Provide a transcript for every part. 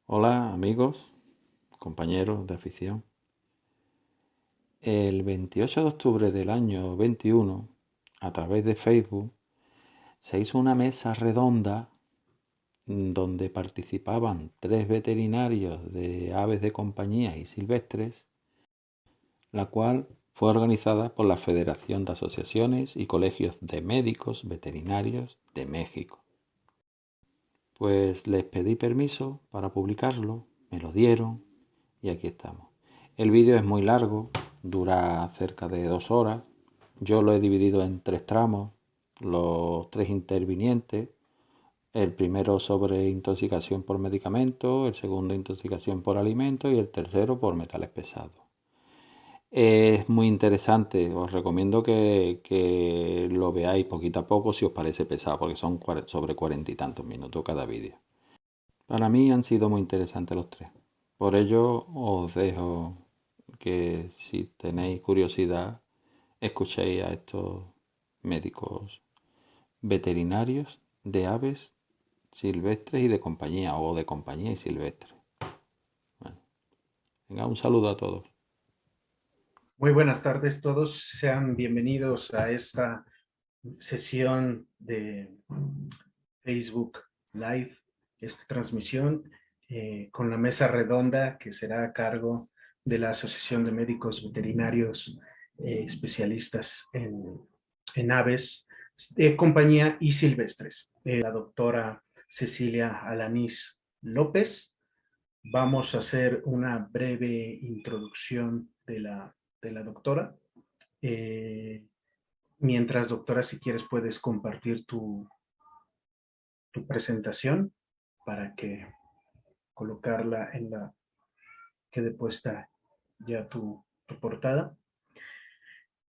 Hola amigos, compañeros de afición. El 28 de octubre del año 21, a través de Facebook, se hizo una mesa redonda donde participaban 3 veterinarios de aves de compañía y silvestres, la cual fue organizada por la Federación de Asociaciones y Colegios de Médicos Veterinarios de México. Pues les pedí permiso para publicarlo, me lo dieron y aquí estamos. El vídeo es muy largo, dura cerca de 2 horas. Yo lo he dividido en 3 tramos, los 3 intervinientes. El primero sobre intoxicación por medicamento, el segundo intoxicación por alimento y el tercero por metales pesados. Es muy interesante, os recomiendo que lo veáis poquito a poco si os parece pesado, porque son sobre 40 y tantos minutos cada vídeo. Para mí han sido muy interesantes los 3. Por ello os dejo que si tenéis curiosidad escuchéis a estos médicos veterinarios de aves silvestres y de compañía, o de compañía y silvestres. Bueno, venga, un saludo a todos. Muy buenas tardes todos, sean bienvenidos a esta sesión de Facebook Live, esta transmisión con la mesa redonda que será a cargo de la Asociación de Médicos Veterinarios especialistas en aves de compañía y silvestres. La doctora Cecilia Alanís López. Vamos a hacer una breve introducción de la doctora. Mientras, doctora, si quieres puedes compartir tu presentación para que colocarla en la quede puesta ya tu portada.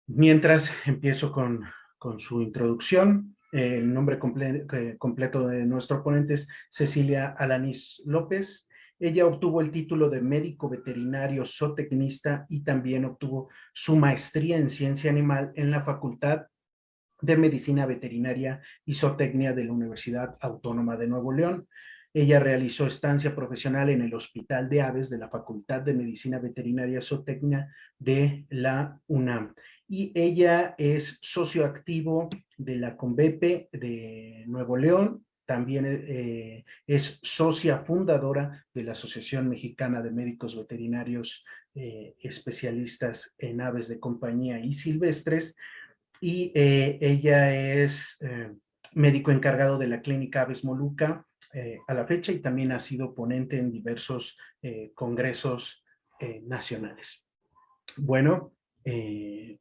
Mientras empiezo con su introducción. El nombre completo de nuestro ponente es Cecilia Alanís López. Ella obtuvo el título de médico veterinario zootecnista y también obtuvo su maestría en ciencia animal en la Facultad de Medicina Veterinaria y Zootecnia de la Universidad Autónoma de Nuevo León. Ella realizó estancia profesional en el Hospital de Aves de la Facultad de Medicina Veterinaria y Zootecnia de la UNAM. Y ella es socio activo de la CONVEPE de Nuevo León. También es socia fundadora de la Asociación Mexicana de Médicos Veterinarios especialistas en aves de compañía y silvestres. Y ella es médico encargado de la clínica Aves Moluca a la fecha, y también ha sido ponente en diversos congresos nacionales. Bueno,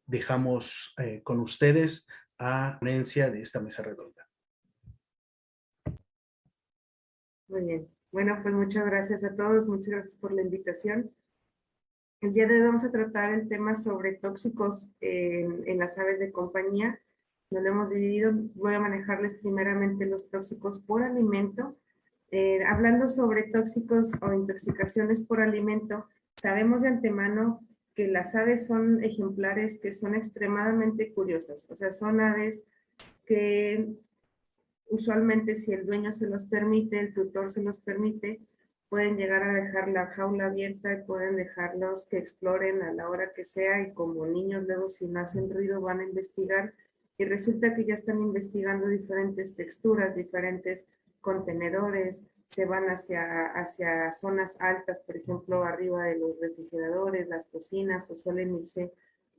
dejamos con ustedes a la ponencia de esta mesa redonda. Muy bien. Bueno, pues muchas gracias a todos, muchas gracias por la invitación. El día de hoy vamos a tratar el tema sobre tóxicos en las aves de compañía. Nos lo hemos dividido. Voy a manejarles primeramente los tóxicos por alimento. Hablando sobre tóxicos o intoxicaciones por alimento, sabemos de antemano que las aves son ejemplares que son extremadamente curiosas. O sea, son aves que usualmente, si el dueño se los permite, el tutor se los permite, pueden llegar a dejar la jaula abierta y pueden dejarlos que exploren a la hora que sea, y como niños luego, si no hacen ruido, van a investigar y resulta que ya están investigando diferentes texturas, diferentes contenedores, se van hacia zonas altas, por ejemplo, arriba de los refrigeradores, las cocinas, o suelen irse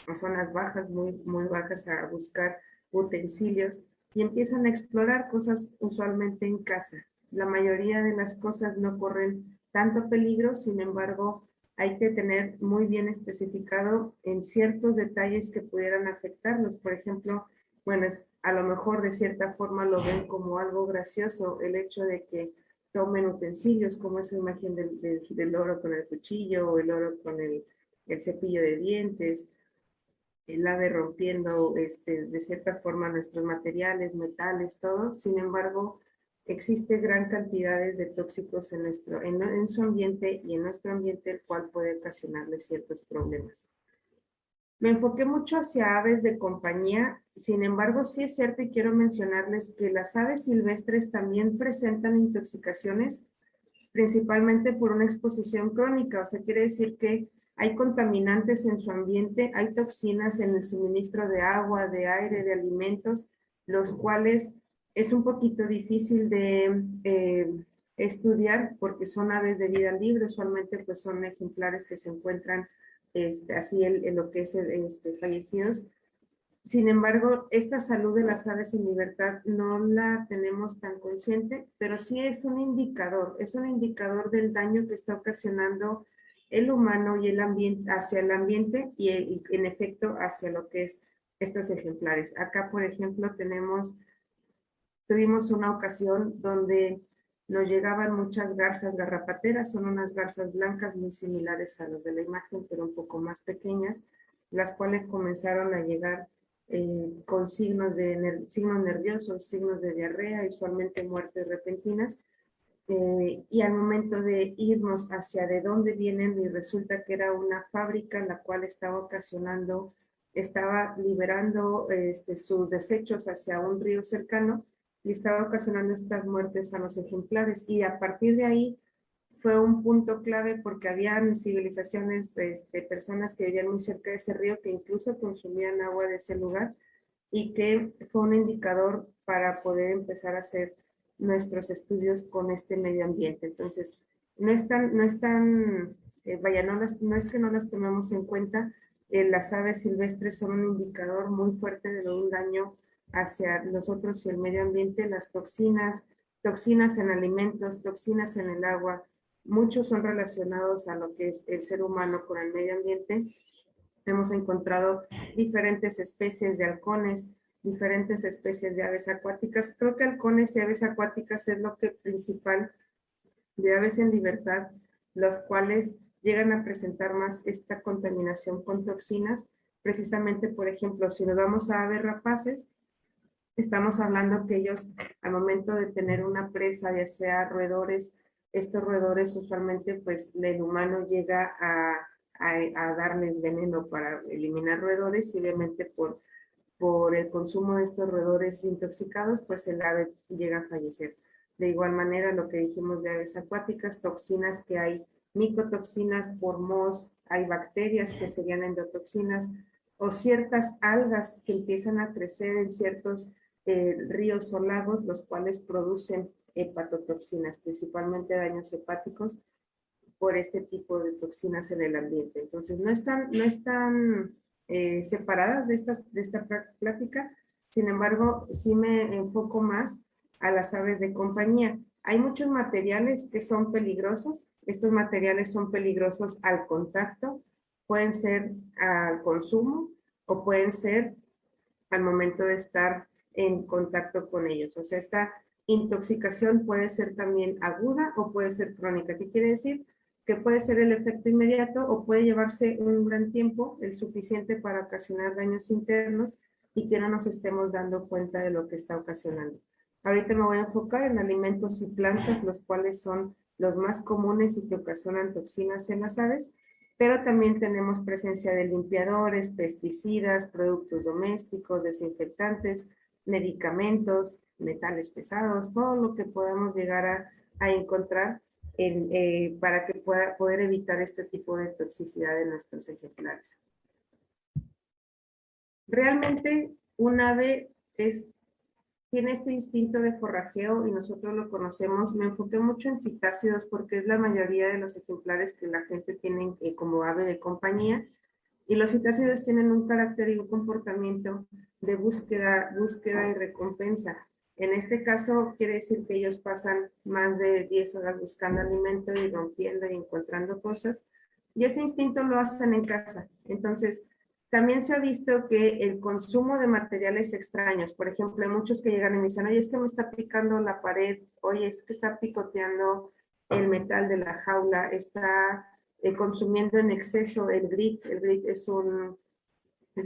a zonas bajas, muy bajas, a buscar utensilios y empiezan a explorar cosas usualmente en casa. La mayoría de las cosas no corren tanto peligro, sin embargo, hay que tener muy bien especificado en ciertos detalles que pudieran afectarlos. Por ejemplo, bueno, a lo mejor de cierta forma lo ven como algo gracioso el hecho de que tomen utensilios, como esa imagen del loro con el cuchillo o el loro con el cepillo de dientes, el ave rompiendo de cierta forma nuestros materiales, metales, todo. Sin embargo, existe gran cantidades de tóxicos en su ambiente y en nuestro ambiente, el cual puede ocasionarle ciertos problemas. Me enfoqué mucho hacia aves de compañía, sin embargo, sí es cierto y quiero mencionarles que las aves silvestres también presentan intoxicaciones, principalmente por una exposición crónica, o sea, quiere decir que hay contaminantes en su ambiente, hay toxinas en el suministro de agua, de aire, de alimentos, los cuales es un poquito difícil de estudiar porque son aves de vida libre, usualmente pues son ejemplares que se encuentran así en lo que es fallecidos. Sin embargo, esta salud de las aves en libertad no la tenemos tan consciente, pero sí es un indicador del daño que está ocasionando el humano y el ambiente hacia el ambiente y en efecto hacia lo que es estos ejemplares. Acá, por ejemplo, tuvimos una ocasión donde nos llegaban muchas garzas garrapateras, son unas garzas blancas muy similares a las de la imagen, pero un poco más pequeñas, las cuales comenzaron a llegar con signos nerviosos, signos de diarrea, usualmente muertes repentinas, y al momento de irnos hacia de dónde vienen, y resulta que era una fábrica la cual estaba liberando sus desechos hacia un río cercano y estaba ocasionando estas muertes a los ejemplares. Y a partir de ahí fue un punto clave porque había civilizaciones, personas que vivían muy cerca de ese río que incluso consumían agua de ese lugar y que fue un indicador para poder empezar a hacer nuestros estudios con este medio ambiente. Entonces, no es que no las tomemos en cuenta, las aves silvestres son un indicador muy fuerte de un daño hacia nosotros y el medio ambiente, las toxinas en alimentos, toxinas en el agua, muchos son relacionados a lo que es el ser humano con el medio ambiente. Hemos encontrado diferentes especies de halcones, diferentes especies de aves acuáticas. Creo que halcones y aves acuáticas es lo que principal de aves en libertad, los cuales llegan a presentar más esta contaminación con toxinas. Precisamente, por ejemplo, si nos vamos a aves rapaces, estamos hablando que ellos, al momento de tener una presa, ya sea roedores, estos roedores usualmente, pues, el humano llega a darles veneno para eliminar roedores y obviamente por el consumo de estos roedores intoxicados, pues el ave llega a fallecer. De igual manera, lo que dijimos de aves acuáticas, toxinas que hay, micotoxinas por moho, hay bacterias que serían endotoxinas, o ciertas algas que empiezan a crecer en ciertos ríos o lagos, los cuales producen hepatotoxinas, principalmente daños hepáticos por este tipo de toxinas en el ambiente. Entonces, no están separadas de esta plática, sin embargo, sí me enfoco más a las aves de compañía. Hay muchos materiales que son peligrosos. Estos materiales son peligrosos al contacto, pueden ser al consumo o pueden ser al momento de estar en contacto con ellos. O sea, esta intoxicación puede ser también aguda o puede ser crónica. ¿Qué quiere decir? Que puede ser el efecto inmediato o puede llevarse un gran tiempo, el suficiente para ocasionar daños internos y que no nos estemos dando cuenta de lo que está ocasionando. Ahorita me voy a enfocar en alimentos y plantas, los cuales son los más comunes y que ocasionan toxinas en las aves, pero también tenemos presencia de limpiadores, pesticidas, productos domésticos, desinfectantes, medicamentos, metales pesados, todo lo que podamos llegar a encontrar para que poder evitar este tipo de toxicidad en nuestros ejemplares. Realmente un ave tiene este instinto de forrajeo y nosotros lo conocemos. Me enfoqué mucho en citácidos porque es la mayoría de los ejemplares que la gente tiene como ave de compañía, y los citácidos tienen un carácter y un comportamiento de búsqueda y recompensa. En este caso quiere decir que ellos pasan más de 10 horas buscando alimento y rompiendo y encontrando cosas, y ese instinto lo hacen en casa. Entonces, también se ha visto que el consumo de materiales extraños, por ejemplo, hay muchos que llegan y me dicen, oye, es que me está picando la pared, oye, es que está picoteando el metal de la jaula, está consumiendo en exceso el grit es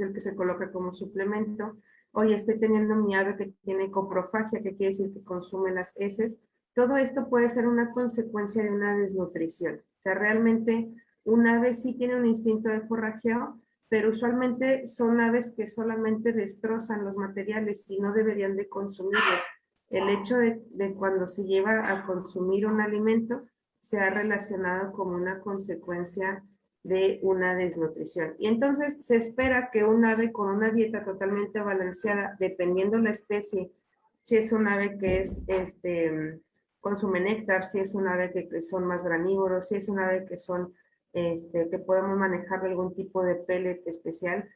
el que se coloca como suplemento, oye, estoy teniendo mi ave que tiene coprofagia, que quiere decir que consume las heces. Todo esto puede ser una consecuencia de una desnutrición. O sea, realmente un ave sí tiene un instinto de forrajeo, pero usualmente son aves que solamente destrozan los materiales y no deberían de consumirlos. El hecho de cuando se lleva a consumir un alimento, se ha relacionado como una consecuencia de una desnutrición. Y entonces se espera que un ave con una dieta totalmente balanceada, dependiendo la especie, si es un ave que es consume néctar, si es un ave que son más granívoros, si es un ave que son que podemos manejar algún tipo de pellet especial,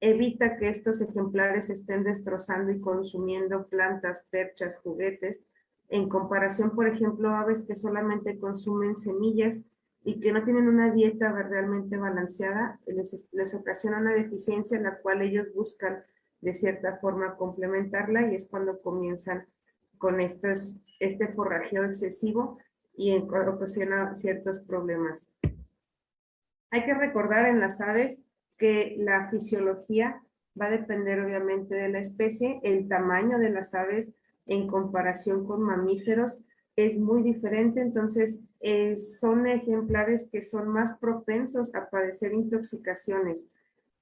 evita que estos ejemplares estén destrozando y consumiendo plantas, perchas, juguetes, en comparación, por ejemplo, a aves que solamente consumen semillas y que no tienen una dieta realmente balanceada, les ocasiona una deficiencia en la cual ellos buscan de cierta forma complementarla, y es cuando comienzan con este forrajeo excesivo y ocasiona ciertos problemas. Hay que recordar en las aves que la fisiología va a depender obviamente de la especie. El tamaño de las aves en comparación con mamíferos es muy diferente, entonces son ejemplares que son más propensos a padecer intoxicaciones.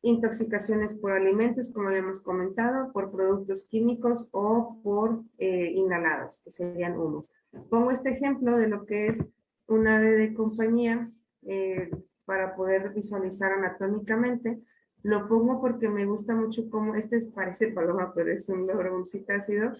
Intoxicaciones por alimentos, como habíamos comentado, por productos químicos o por inhalados, que serían humos. Pongo este ejemplo de lo que es un ave de compañía para poder visualizar anatómicamente. Lo pongo porque me gusta mucho cómo, parece paloma, pero es un loro, un citácido,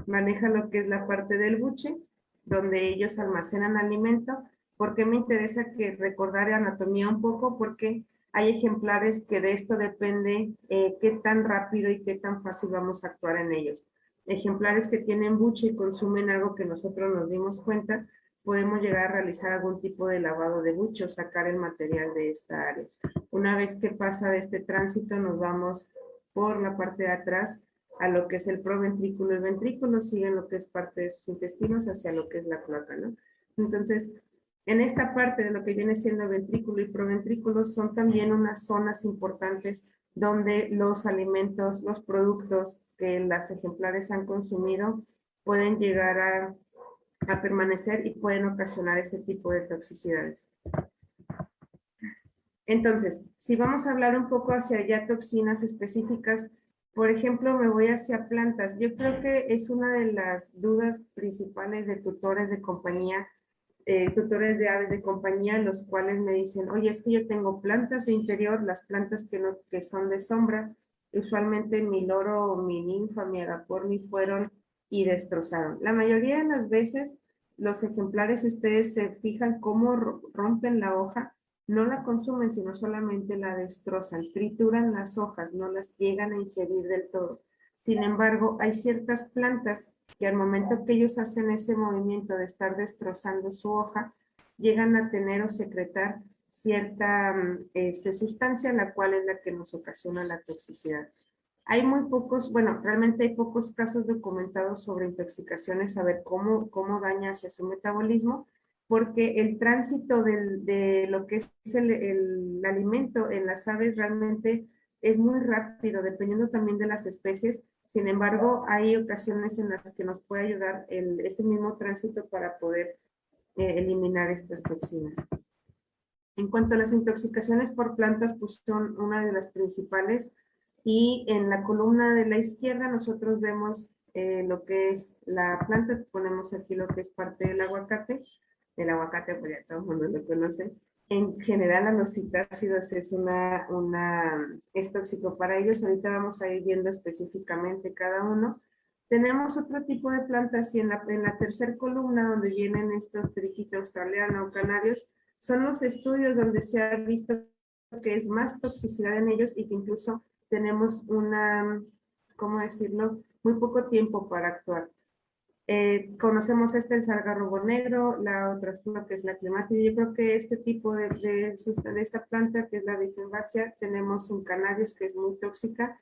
maneja lo que es la parte del buche, donde ellos almacenan alimento. ¿Por qué me interesa que recordar anatomía un poco? Porque hay ejemplares que de esto depende qué tan rápido y qué tan fácil vamos a actuar en ellos. Ejemplares que tienen buche y consumen algo que nosotros nos dimos cuenta, podemos llegar a realizar algún tipo de lavado de buche o sacar el material de esta área. Una vez que pasa de este tránsito, nos vamos por la parte de atrás a lo que es el proventrículo y ventrículo, siguen lo que es parte de sus intestinos hacia lo que es la cloaca, ¿no? Entonces, en esta parte de lo que viene siendo ventrículo y proventrículo son también unas zonas importantes donde los alimentos, los productos que las ejemplares han consumido pueden llegar a permanecer y pueden ocasionar este tipo de toxicidades. Entonces, si vamos a hablar un poco hacia ya toxinas específicas, por ejemplo, me voy hacia plantas. Yo creo que es una de las dudas principales de tutores de compañía, tutores de aves de compañía, los cuales me dicen, oye, es que yo tengo plantas de interior, las plantas que son de sombra, usualmente mi loro, mi ninfa, mi agaporni fueron y destrozaron. La mayoría de las veces, los ejemplares, si ustedes se fijan cómo rompen la hoja, no la consumen, sino solamente la destrozan, trituran las hojas, no las llegan a ingerir del todo. Sin embargo, hay ciertas plantas que al momento que ellos hacen ese movimiento de estar destrozando su hoja, llegan a tener o secretar cierta sustancia, la cual es la que nos ocasiona la toxicidad. Hay muy pocos, bueno, realmente hay pocos casos documentados sobre intoxicaciones, saber cómo daña hacia su metabolismo, porque el tránsito de lo que es el alimento en las aves realmente es muy rápido, dependiendo también de las especies. Sin embargo, hay ocasiones en las que nos puede ayudar este mismo tránsito para poder eliminar estas toxinas. En cuanto a las intoxicaciones por plantas, pues son una de las principales. Y en la columna de la izquierda nosotros vemos lo que es la planta. Ponemos aquí lo que es parte del aguacate. El aguacate, pues ya todo el mundo lo conoce. En general, a los citácidos es tóxico para ellos. Ahorita vamos a ir viendo específicamente cada uno. Tenemos otro tipo de plantas y en la tercera columna, donde vienen estos periquito australiano o canarios, son los estudios donde se ha visto que es más toxicidad en ellos y que incluso tenemos ¿cómo decirlo?, muy poco tiempo para actuar. Conocemos el sargarrobo negro, la otra flor que es la clematis. Yo creo que este tipo de esta planta, que es la difenbacia, tenemos en canarios, que es muy tóxica.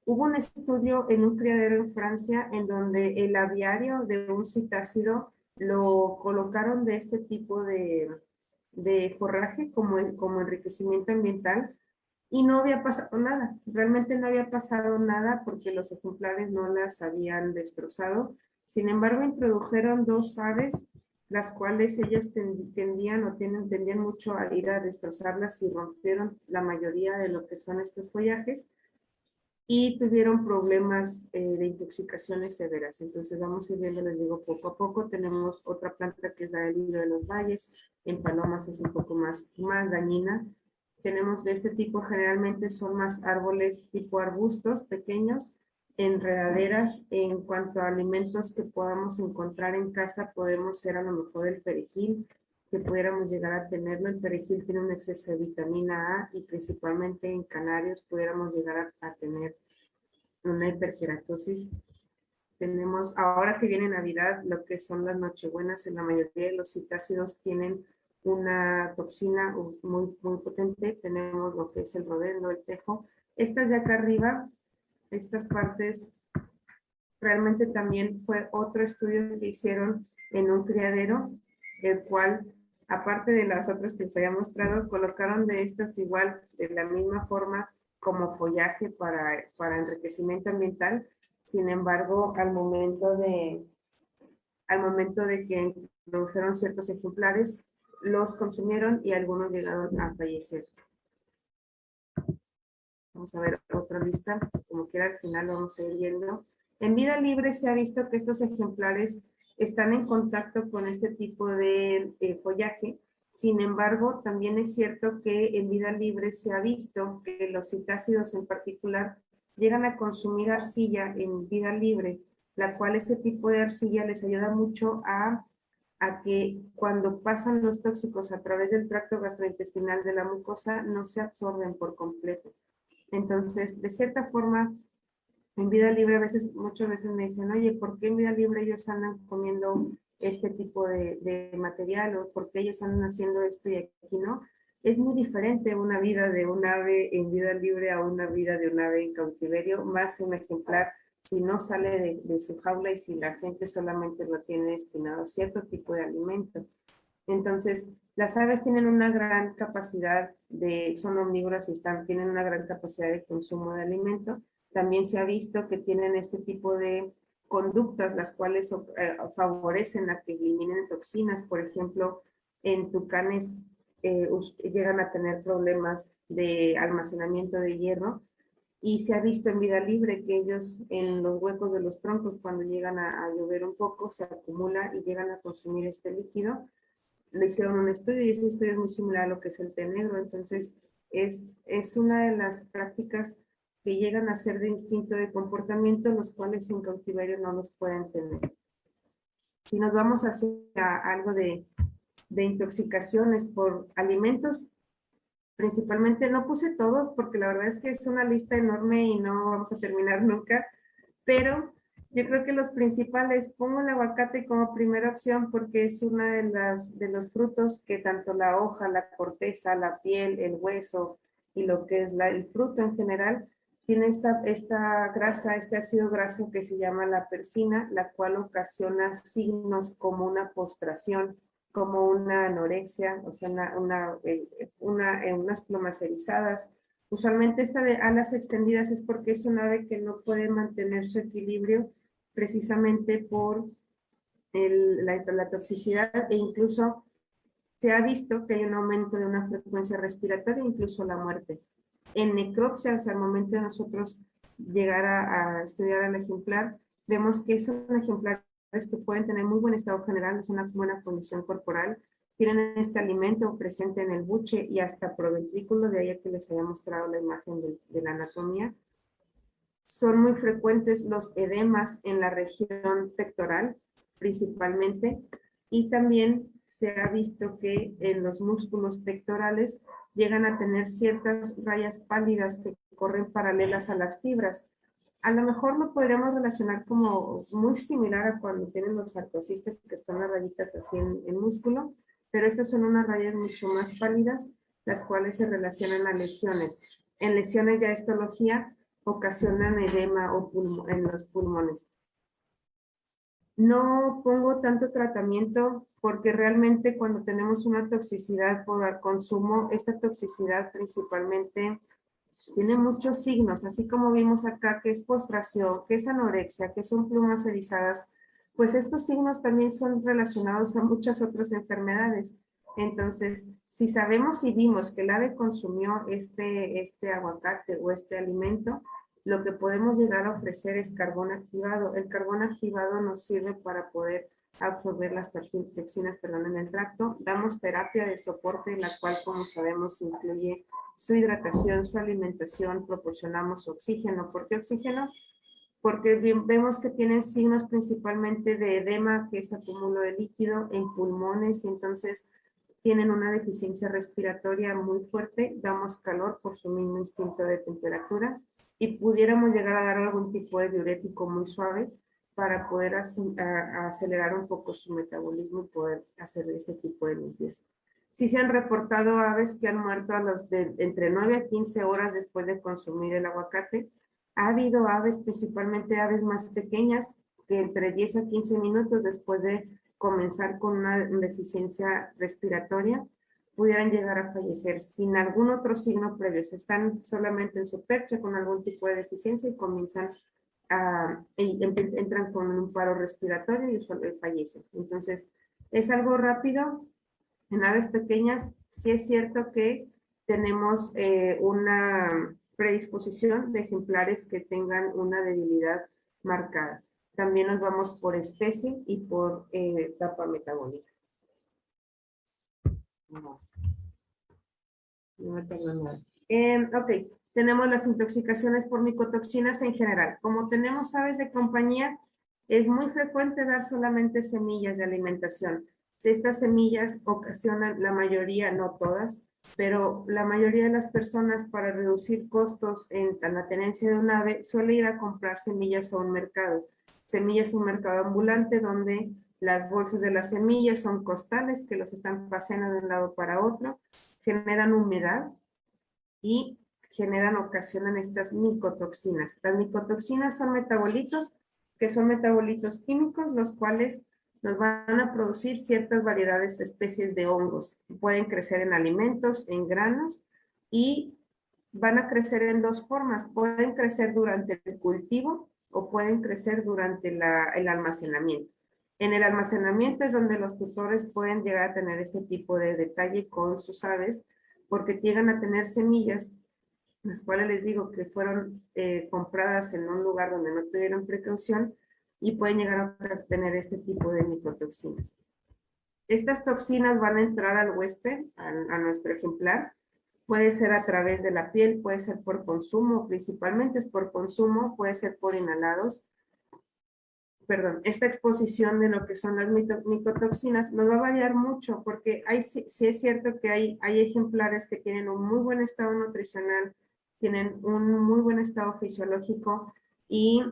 Hubo un estudio en un criadero en Francia en donde el aviario de un citácido lo colocaron de este tipo de forraje como enriquecimiento ambiental, y no había pasado nada. Realmente no había pasado nada porque los ejemplares no las habían destrozado. Sin embargo, introdujeron dos aves, las cuales ellos tendían mucho a ir a destrozarlas y rompieron la mayoría de lo que son estos follajes. y tuvieron problemas de intoxicaciones severas. Entonces vamos a ir viendo, les digo, poco a poco. Tenemos otra planta que es la del hilo de los valles. En palomas es un poco más dañina. Tenemos de este tipo, generalmente son más árboles tipo arbustos pequeños, enredaderas. En cuanto a alimentos que podamos encontrar en casa, podemos ser a lo mejor el perejil, que pudiéramos llegar a tenerlo. El perejil tiene un exceso de vitamina A y principalmente en canarios pudiéramos llegar a tener una hiperkeratosis. Tenemos, ahora que viene Navidad, lo que son las nochebuenas, en la mayoría de los citácidos tienen una toxina muy potente. Tenemos lo que es el rodeno, el tejo. Estas de acá arriba, estas partes, realmente también fue otro estudio que hicieron en un criadero, el cual, aparte de las otras que les había mostrado, colocaron de estas igual, de la misma forma, como follaje para enriquecimiento ambiental. Sin embargo, al momento de que introdujeron ciertos ejemplares, los consumieron y algunos llegaron a fallecer. Vamos a ver otra lista, como quiera al final vamos a ir viendo. En vida libre se ha visto que estos ejemplares están en contacto con este tipo de follaje. Sin embargo, también es cierto que en vida libre se ha visto que los citácidos en particular llegan a consumir arcilla en vida libre, la cual este tipo de arcilla les ayuda mucho a que cuando pasan los tóxicos a través del tracto gastrointestinal de la mucosa no se absorben por completo. Entonces, de cierta forma, en vida libre muchas veces me dicen, oye, ¿por qué en vida libre ellos andan comiendo este tipo de material? ¿O por qué ellos andan haciendo esto y aquí no? Es muy diferente una vida de un ave en vida libre a una vida de un ave en cautiverio, más un ejemplar si no sale de su jaula y si la gente solamente lo tiene destinado a cierto tipo de alimento. Entonces, las aves tienen una gran capacidad son omnívoras y tienen una gran capacidad de consumo de alimento. También se ha visto que tienen este tipo de conductas, las cuales favorecen a que eliminen toxinas. Por ejemplo, en tucanes llegan a tener problemas de almacenamiento de hierro. Y se ha visto en vida libre que ellos en los huecos de los troncos, cuando llegan a llover un poco, se acumula y llegan a consumir este líquido. Le hicieron un estudio y ese estudio es muy similar a lo que es el té negro. Entonces, es una de las prácticas que llegan a ser de instinto de comportamiento, los cuales en cautiverio no los pueden tener. Si nos vamos hacia algo de intoxicaciones por alimentos, principalmente no puse todos porque la verdad es que es una lista enorme y no vamos a terminar nunca, pero yo creo que los principales, pongo el aguacate como primera opción porque es una de los frutos que tanto la hoja, la corteza, la piel, el hueso y lo que es el fruto en general, tiene esta grasa, este ácido graso que se llama la persina, la cual ocasiona signos como una postración, como una anorexia, o sea, unas plumas erizadas. Usualmente esta de alas extendidas es porque es un ave que no puede mantener su equilibrio precisamente por la toxicidad, e incluso se ha visto que hay un aumento de una frecuencia respiratoria, incluso la muerte. En necropsia, o sea, al momento de nosotros llegar a estudiar al ejemplar, vemos que son ejemplares que pueden tener muy buen estado general, es una buena condición corporal, tienen este alimento presente en el buche y hasta proventrículo, de ahí que les había mostrado la imagen de la anatomía. Son muy frecuentes los edemas en la región pectoral, principalmente, y también se ha visto que en los músculos pectorales llegan a tener ciertas rayas pálidas que corren paralelas a las fibras. A lo mejor lo podríamos relacionar como muy similar a cuando tienen los artrocistas, que están las rayitas así en músculo, pero estas son unas rayas mucho más pálidas, las cuales se relacionan a lesiones. En lesiones ya histología ocasionan edema en los pulmones. No pongo tanto tratamiento porque realmente cuando tenemos una toxicidad por consumo, esta toxicidad principalmente tiene muchos signos, así como vimos acá que es postración, que es anorexia, que son plumas erizadas, pues estos signos también son relacionados a muchas otras enfermedades. Entonces, si sabemos y vimos que el ave consumió este aguacate o este alimento, lo que podemos llegar a ofrecer es carbón activado. El carbón activado nos sirve para poder absorber las toxinas, en el tracto. Damos terapia de soporte, la cual, como sabemos, incluye su hidratación, su alimentación, proporcionamos oxígeno. ¿Por qué oxígeno? Porque vemos que tienen signos principalmente de edema, que es acúmulo de líquido en pulmones, y entonces tienen una deficiencia respiratoria muy fuerte, damos calor por su mismo instinto de temperatura, y pudiéramos llegar a dar algún tipo de diurético muy suave para poder acelerar un poco su metabolismo y poder hacer este tipo de limpieza. Sí se han reportado aves que han muerto entre 9 a 15 horas después de consumir el aguacate. Ha habido aves, principalmente aves más pequeñas, que entre 10 a 15 minutos después de comenzar con una deficiencia respiratoria, pudieran llegar a fallecer sin algún otro signo previo. Están solamente en su percha con algún tipo de deficiencia y comienzan entran con un paro respiratorio y usualmente fallecen. Entonces, es algo rápido. En aves pequeñas, sí es cierto que tenemos una predisposición de ejemplares que tengan una debilidad marcada. También nos vamos por especie y por etapa metabólica. No me tengo nada. Ok, tenemos las intoxicaciones por micotoxinas en general. Como tenemos aves de compañía, es muy frecuente dar solamente semillas de alimentación. Estas semillas ocasionan, la mayoría, no todas, pero la mayoría de las personas, para reducir costos en la tenencia de un ave, suele ir a comprar semillas a un mercado. Semillas a un mercado ambulante donde las bolsas de las semillas son costales que los están paseando de un lado para otro, generan humedad y ocasionan estas micotoxinas. Las micotoxinas son metabolitos, que son metabolitos químicos, los cuales nos van a producir ciertas variedades, especies de hongos. Pueden crecer en alimentos, en granos, y van a crecer en dos formas. Pueden crecer durante el cultivo o pueden crecer durante el almacenamiento. En el almacenamiento es donde los tutores pueden llegar a tener este tipo de detalle con sus aves, porque llegan a tener semillas, las cuales les digo que fueron compradas en un lugar donde no tuvieron precaución, y pueden llegar a tener este tipo de micotoxinas. Estas toxinas van a entrar al huésped, a nuestro ejemplar. Puede ser a través de la piel, puede ser por consumo, principalmente es por consumo, puede ser por inhalados. Perdón, esta exposición de lo que son las micotoxinas nos va a variar mucho, porque sí es cierto que hay ejemplares que tienen un muy buen estado nutricional, tienen un muy buen estado fisiológico, y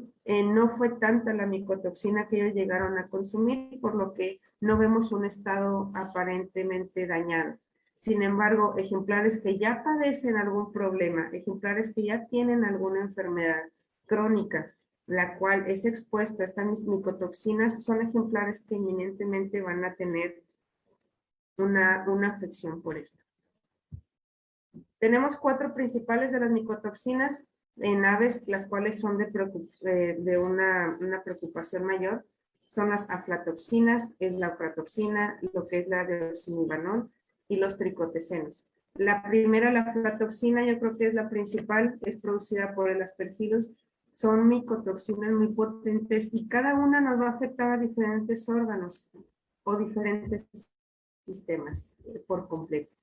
no fue tanta la micotoxina que ellos llegaron a consumir, por lo que no vemos un estado aparentemente dañado. Sin embargo, ejemplares que ya padecen algún problema, ejemplares que ya tienen alguna enfermedad crónica, la cual es expuesta a estas micotoxinas, son ejemplares que eminentemente van a tener una afección por esto. Tenemos 4 principales de las micotoxinas en aves, las cuales son de una preocupación mayor. Son las aflatoxinas, es la aflatoxina, lo que es la deoxynivalenol y los tricotesenos. La primera, la aflatoxina, yo creo que es la principal, es producida por el Aspergillus. Son micotoxinas muy potentes y cada una nos va a afectar a diferentes órganos o diferentes sistemas por completo.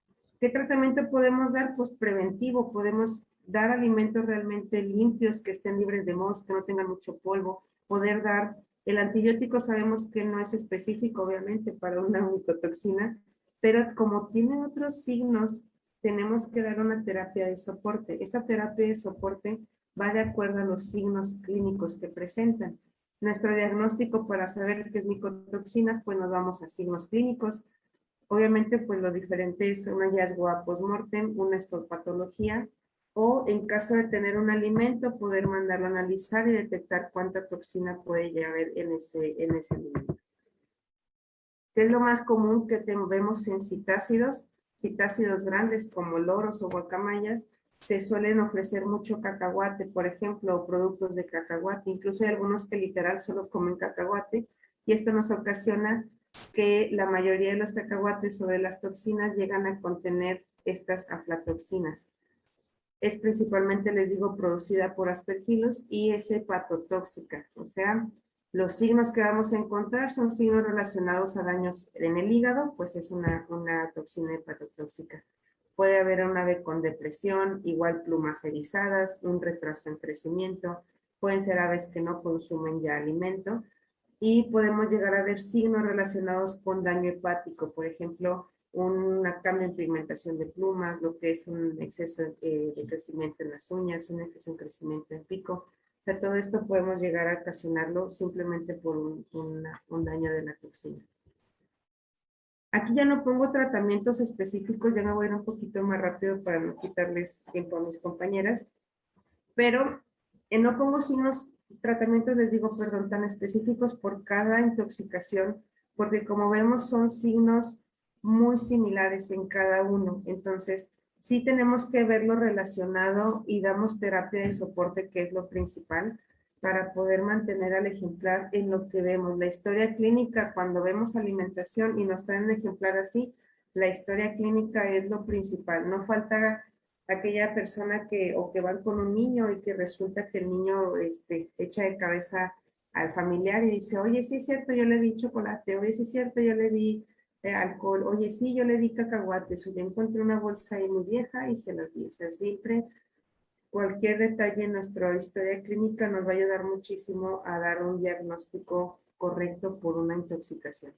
¿Qué tratamiento podemos dar? Pues preventivo. Podemos dar alimentos realmente limpios, que estén libres de mosca, que no tengan mucho polvo. Poder dar el antibiótico, sabemos que no es específico, obviamente, para una micotoxina, pero como tiene otros signos, tenemos que dar una terapia de soporte. Esta terapia de soporte va de acuerdo a los signos clínicos que presentan. Nuestro diagnóstico para saber qué es micotoxinas, pues nos vamos a signos clínicos. Obviamente, pues lo diferente es un hallazgo a postmortem, una histopatología, o en caso de tener un alimento, poder mandarlo a analizar y detectar cuánta toxina puede haber en ese alimento. ¿Qué es lo más común que vemos en citácidos? Citácidos grandes como loros o guacamayas, se suelen ofrecer mucho cacahuate, por ejemplo, o productos de cacahuate. Incluso hay algunos que literal solo comen cacahuate, y esto nos ocasiona que la mayoría de los cacahuates o de las toxinas llegan a contener estas aflatoxinas. es principalmente, les digo, producida por Aspergillus y es hepatotóxica. O sea, los signos que vamos a encontrar son signos relacionados a daños en el hígado, pues es una toxina hepatotóxica. Puede haber un ave con depresión, igual plumas erizadas, un retraso en crecimiento, pueden ser aves que no consumen ya alimento, y podemos llegar a ver signos relacionados con daño hepático, por ejemplo, un cambio en pigmentación de plumas, lo que es un exceso de crecimiento en las uñas, un exceso en crecimiento en pico. O sea, todo esto podemos llegar a ocasionarlo simplemente por un daño de la toxina. Aquí ya no pongo tratamientos específicos, ya me voy a ir un poquito más rápido para no quitarles tiempo a mis compañeras, pero no pongo tratamientos, les digo, perdón, tan específicos por cada intoxicación, porque como vemos son signos muy similares en cada uno. Entonces, sí tenemos que verlo relacionado y damos terapia de soporte, que es lo principal, para poder mantener al ejemplar en lo que vemos. La historia clínica, cuando vemos alimentación y nos traen un ejemplar así, la historia clínica es lo principal. No falta aquella persona que van con un niño y que resulta que el niño echa de cabeza al familiar y dice, oye, sí es cierto, yo le di chocolate, oye, sí es cierto, yo le di alcohol, oye, sí, yo le di cacahuates, o yo encontré una bolsa ahí muy vieja y se las di. O sea, siempre cualquier detalle en nuestra historia clínica nos va a ayudar muchísimo a dar un diagnóstico correcto por una intoxicación.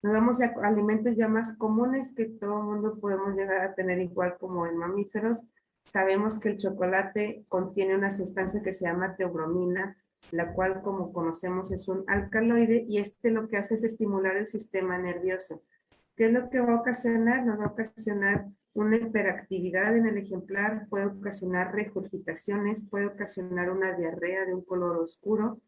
Nos vamos a alimentos ya más comunes que todo el mundo podemos llegar a tener, igual como en mamíferos. Sabemos que el chocolate contiene una sustancia que se llama teobromina, la cual, como conocemos, es un alcaloide, y lo que hace es estimular el sistema nervioso. ¿Qué es lo que va a ocasionar? Nos va a ocasionar una hiperactividad en el ejemplar, puede ocasionar regurgitaciones, puede ocasionar una diarrea de un color oscuro,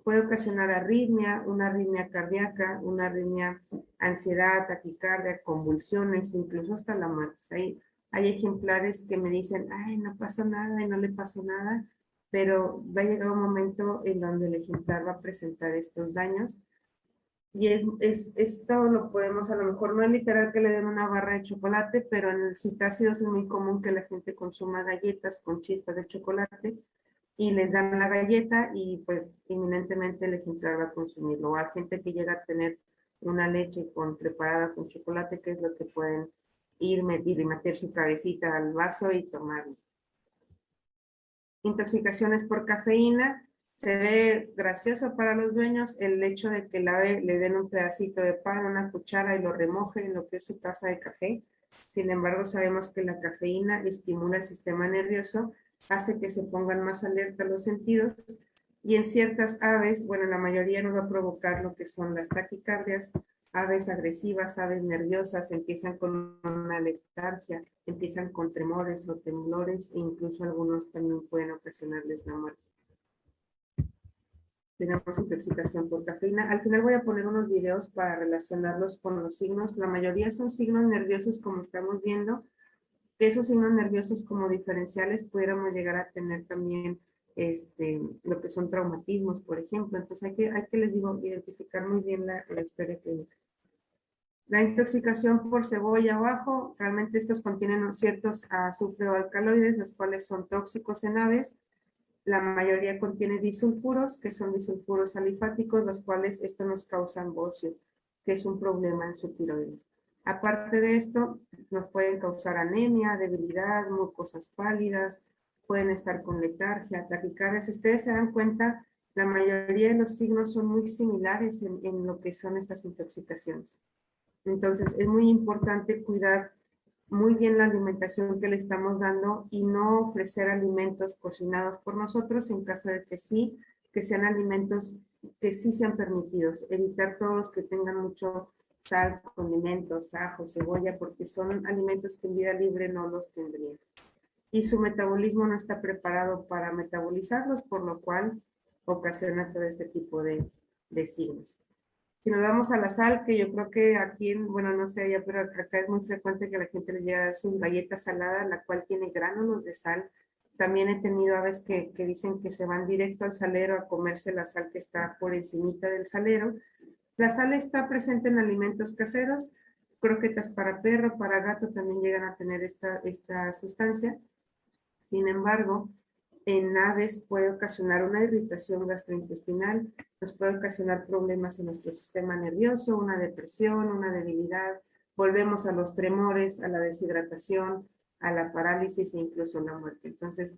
puede ocasionar arritmia, una arritmia cardíaca, una arritmia, ansiedad, taquicardia, convulsiones, incluso hasta la muerte. Hay ejemplares que me dicen, ay, no pasa nada y no le pasa nada, pero va a llegar un momento en donde el ejemplar va a presentar estos daños. Y esto lo podemos, a lo mejor no es literal que le den una barra de chocolate, pero en el citácidos es muy común que la gente consuma galletas con chispas de chocolate y les dan la galleta y pues inminentemente el ejemplar va a consumirlo. O hay gente que llega a tener una leche preparada con chocolate, que es lo que pueden ir y meter su cabecita al vaso y tomarlo. Intoxicaciones por cafeína. Se ve gracioso para los dueños el hecho de que el ave le den un pedacito de pan, una cuchara y lo remoje en lo que es su taza de café. Sin embargo, sabemos que la cafeína estimula el sistema nervioso, hace que se pongan más alerta los sentidos, y en ciertas aves, bueno, la mayoría nos va a provocar lo que son las taquicardias. Aves agresivas, aves nerviosas, empiezan con una letargia, empiezan con tremores o temblores, e incluso algunos también pueden ocasionarles la muerte. Tenemos intoxicación por cafeína. Al final voy a poner unos videos para relacionarlos con los signos. La mayoría son signos nerviosos, como estamos viendo. Esos signos nerviosos como diferenciales pudiéramos llegar a tener también lo que son traumatismos, por ejemplo. Entonces hay que les digo, identificar muy bien la historia clínica. La intoxicación por cebolla o ajo, realmente estos contienen ciertos azufre o alcaloides, los cuales son tóxicos en aves. La mayoría contiene disulfuros, que son disulfuros alifáticos, los cuales esto nos causan bocio, que es un problema en su tiroides. Aparte de esto, nos pueden causar anemia, debilidad, mucosas pálidas, pueden estar con letargia, taquicardia. Si ustedes se dan cuenta, la mayoría de los signos son muy similares en lo que son estas intoxicaciones. Entonces, es muy importante cuidar muy bien la alimentación que le estamos dando y no ofrecer alimentos cocinados por nosotros, en caso de que sí, que sean alimentos que sí sean permitidos. Evitar todos los que tengan mucho sal, condimentos, ajo, cebolla, porque son alimentos que en vida libre no los tendrían. Y su metabolismo no está preparado para metabolizarlos, por lo cual ocasiona todo este tipo de signos. Si nos vamos a la sal, que yo creo que aquí, bueno, no sé allá, pero acá es muy frecuente que la gente les llegue a dar su galleta salada, la cual tiene gránulos de sal. También he tenido aves que dicen que se van directo al salero a comerse la sal que está por encimita del salero. La sal está presente en alimentos caseros, croquetas para perro, para gato también llegan a tener esta sustancia. Sin embargo, en aves puede ocasionar una irritación gastrointestinal, nos puede ocasionar problemas en nuestro sistema nervioso, una depresión, una debilidad, volvemos a los tremores, a la deshidratación, a la parálisis e incluso la muerte. Entonces,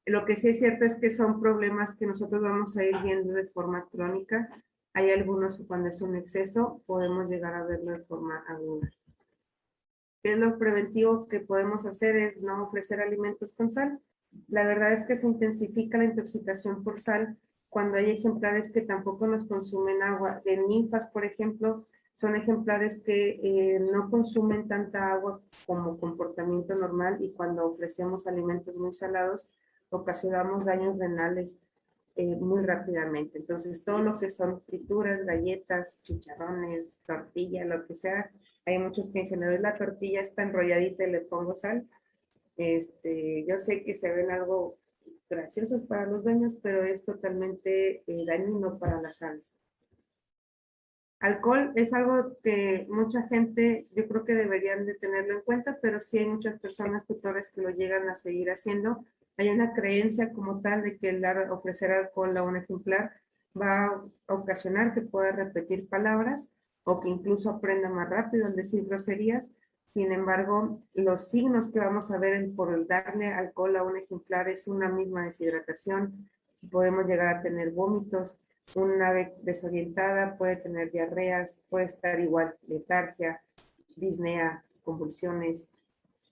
lo que sí es cierto es que son problemas que nosotros vamos a ir viendo de forma crónica. Hay algunos que cuando es un exceso podemos llegar a verlo de forma aguda. ¿Qué es lo preventivo que podemos hacer? Es no ofrecer alimentos con sal. La verdad es que se intensifica la intoxicación por sal cuando hay ejemplares que tampoco nos consumen agua. De ninfas, por ejemplo, son ejemplares que no consumen tanta agua como comportamiento normal y cuando ofrecemos alimentos muy salados ocasionamos daños renales muy rápidamente. Entonces, todo lo que son frituras, galletas, chicharrones, tortilla, lo que sea, hay muchos que dicen, le doy la tortilla, está enrolladita y le pongo sal. Yo sé que se ven algo graciosos para los dueños, pero es totalmente dañino para las aves. Alcohol es algo que mucha gente, yo creo que deberían de tenerlo en cuenta, pero sí hay muchas personas tutores que lo llegan a seguir haciendo. Hay una creencia como tal de que el ofrecer alcohol a un ejemplar va a ocasionar que pueda repetir palabras o que incluso aprenda más rápido al decir groserías. Sin embargo, los signos que vamos a ver por darle alcohol a un ejemplar es una misma deshidratación. Podemos llegar a tener vómitos. Un ave desorientada puede tener diarreas, puede estar igual letargia, disnea, convulsiones,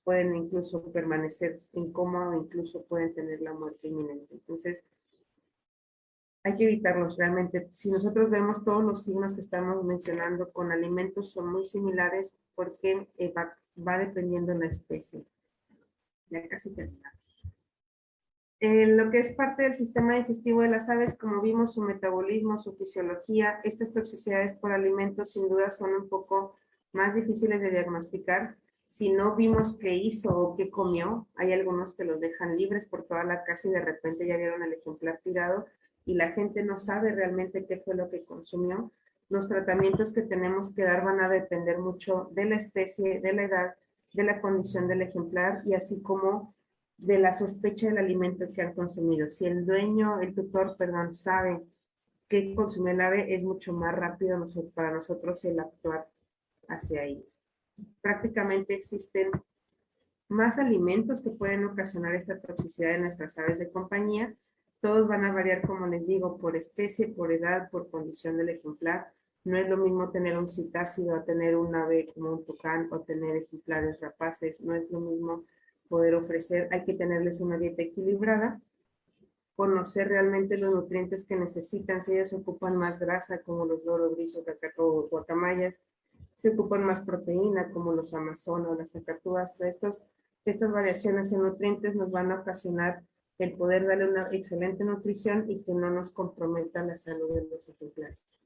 pueden incluso permanecer en coma o incluso pueden tener la muerte inminente. Entonces, hay que evitarlos realmente. Si nosotros vemos todos los signos que estamos mencionando con alimentos son muy similares porque va dependiendo de la especie. Ya casi terminamos. Lo que es parte del sistema digestivo de las aves, como vimos, su metabolismo, su fisiología, estas toxicidades por alimentos sin duda son un poco más difíciles de diagnosticar. Si no vimos qué hizo o qué comió, hay algunos que los dejan libres por toda la casa y de repente ya vieron el ejemplar tirado y la gente no sabe realmente qué fue lo que consumió. Los tratamientos que tenemos que dar van a depender mucho de la especie, de la edad, de la condición del ejemplar y así como de la sospecha del alimento que han consumido. Si el dueño, el tutor, perdón, sabe qué consumió el ave, es mucho más rápido para nosotros el actuar hacia ellos. Prácticamente existen más alimentos que pueden ocasionar esta toxicidad en nuestras aves de compañía. Todos van a variar, como les digo, por especie, por edad, por condición del ejemplar. No es lo mismo tener un citácido a tener un ave como un tucán o tener ejemplares rapaces. No es lo mismo poder ofrecer, hay que tenerles una dieta equilibrada, conocer realmente los nutrientes que necesitan, si ellos ocupan más grasa como los loro gris o guacamayas, se ocupan más proteína como los amazonas o las cacatúas. Estas variaciones en nutrientes nos van a ocasionar el poder darle una excelente nutrición y que no nos comprometa la salud de los ejemplares.